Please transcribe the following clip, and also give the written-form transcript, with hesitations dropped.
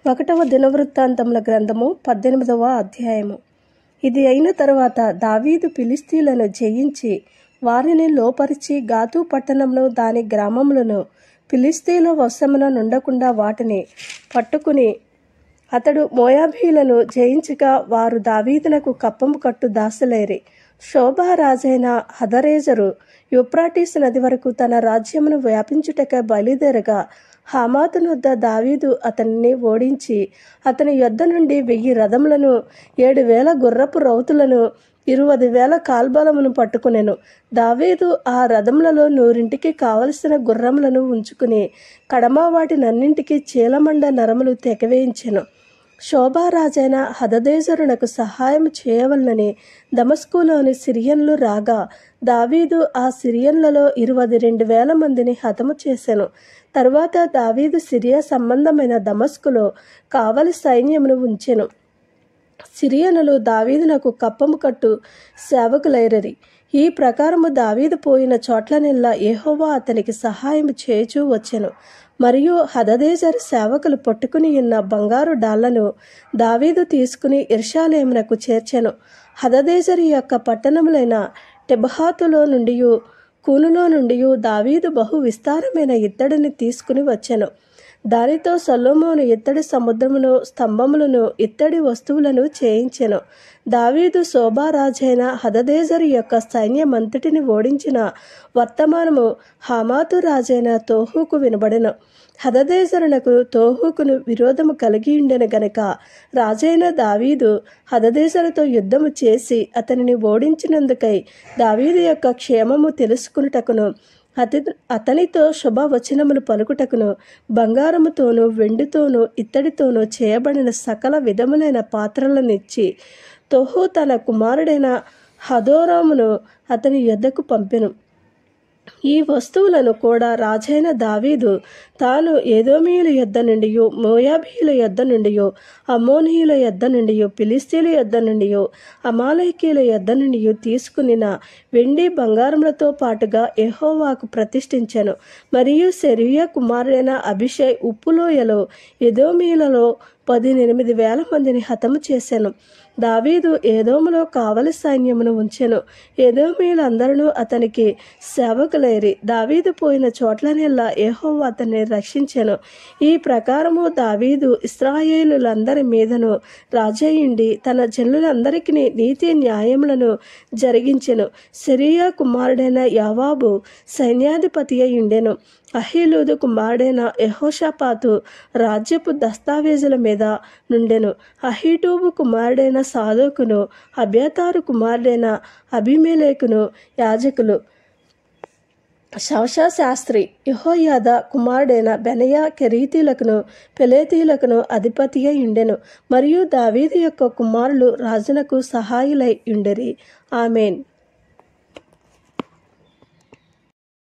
ఒకటవ దినవృత్తాంతముల గ్రంథము 18వ అధ్యాయము. ఇది అయిన తరువాత దావీదు ఫిలిష్తీయులను జయించి వారిని లోపరిచి గాతు పట్టణంలో దాని గ్రామములను ఫిలిష్తీయుల వశమున నుండకుండా వాటిని పట్టుకుని అతడు మోయాబీయులను జయించగా వారు దావీదునకు కప్పము కట్టు దాసులైరి. శోభా రాజైన హదరేజరు యూఫ్రాటీసు నది వరకు తన రాజ్యమును వ్యాపించుటకై బయలుదేరగా హమాతునొద్ద దావీదు అతనిని ఓడించి అతని యొద్ద నుండి 1000 రథములను 7,000 గుర్రపు రౌతులను 20,000 కాల్బలమును పట్టుకునెను. దావీదు ఆ రథములలో 100కి కావలసిన గుర్రములను ఉంచుకుని కడమ వాటినన్నింటికి చీలమండ నరములు తెగవేయించెను. శోభారాజైన హదదేజరునకు సహాయం చేయవలనని దమస్కులోని సిరియన్లు రాగా దావీదు ఆ సిరియన్లలో 22,000 మందిని హతము చేసెను. తరువాత దావీదు సిరియా సంబంధమైన దమస్కులో కావలి సైన్యమును ఉంచెను. సిరియనులు దావీదునకు కప్పము కట్టు సేవకులైరరి. ఈ ప్రకారము దావీదు పోయిన చోట్లనెల్లా యెహోవా అతనికి సహాయం చేయుచూ వచ్చెను. మరియు హదదేజరు సేవకులు పట్టుకుని ఉన్న బంగారు డాళ్లను దావీదు తీసుకుని యెరూషలేమునకు చేర్చెను. హదదేజరు యొక్క పట్టణములైన టెబహాతులో నుండి కూనులో నుండి దావీదు బహు విస్తారమైన ఇత్తడిని తీసుకుని వచ్చెను. దానితో సొలొమోను ఇత్తడి సముద్రమును స్తంభములను ఇత్తడి వస్తువులను చేయించెను. దావీదు శోభారాజైన హదదేజరు యొక్క సైన్యమంతటిని ఓడించిన వర్తమానము హమాతు రాజైన తోహుకు వినబడెను. హదదేజరునకు తోహుకును విరోధము కలిగి ఉండెను గనుక రాజైన దావీదు హదదేజరుతో యుద్ధము చేసి అతనిని ఓడించినందుకై దావీదు యొక్క క్షేమము తెలుసుకున్నటకును అతనితో శుభవచనములు పలుకుటకును బంగారముతోనూ వెండితోనూ ఇత్తడితోనూ చేయబడిన సకల విధములైన పాత్రలనిచ్చి తోహు తన కుమారుడైన హదోరామును అతని యొద్దకు పంపెను. ఈ వస్తువులను కూడా రాజైన దావీదు తాను ఏదోమీయుల యొద్ద నుండి మోయాబీయుల యొద్ద నుండి అమ్మోనీయుల యొద్ద నుండి ఫిలిష్తీయుల యొద్ద నుండి అమాలేకీయుల యొద్ద నుండి తీసుకునిన వెండి బంగారములతో పాటుగా యెహోవాకు ప్రతిష్ఠించెను. మరియు సెరూయా కుమారుడైన అబీషై ఉప్పులోయలో ఎదోమీయులలో 18,000 మందిని హతము చేసెను. దావీదు ఏదోములో కావలి సైన్యమును ఉంచెను. ఎదోమీయులందరూ అతనికి సేవకులైరి. దావీదు పోయిన చోట్లనెల్లా యెహోవా అతన్ని రక్షించెను. ఈ ప్రకారము దావీదు ఇశ్రాయేలులందరి మీదను రాజయ్యుండి తన జనులందరికీ నీతి న్యాయములను జరిగించెను. సెరూయా కుమారుడైన యోవాబు సైన్యాధిపతి అయి ఉండెను. అహీలూదు కుమారుడైన యెహోషాపాతు రాజ్యపు దస్తావేజుల మీద నుండెను. అహీటూబు కుమారుడైన సాదోకును అబ్యాతారు కుమారుడైన అబీమెలెకును యాజకులు. షాషా శాస్త్రి యెహోయాదా కుమారుడైన బెనయా కెరీతీలకును పెలేతీలకును అధిపతి అయి ఉండెను. మరియు దావీదు యొక్క కుమారులు రాజునకు సహాయులై ఉండెరి. ఆమేన్.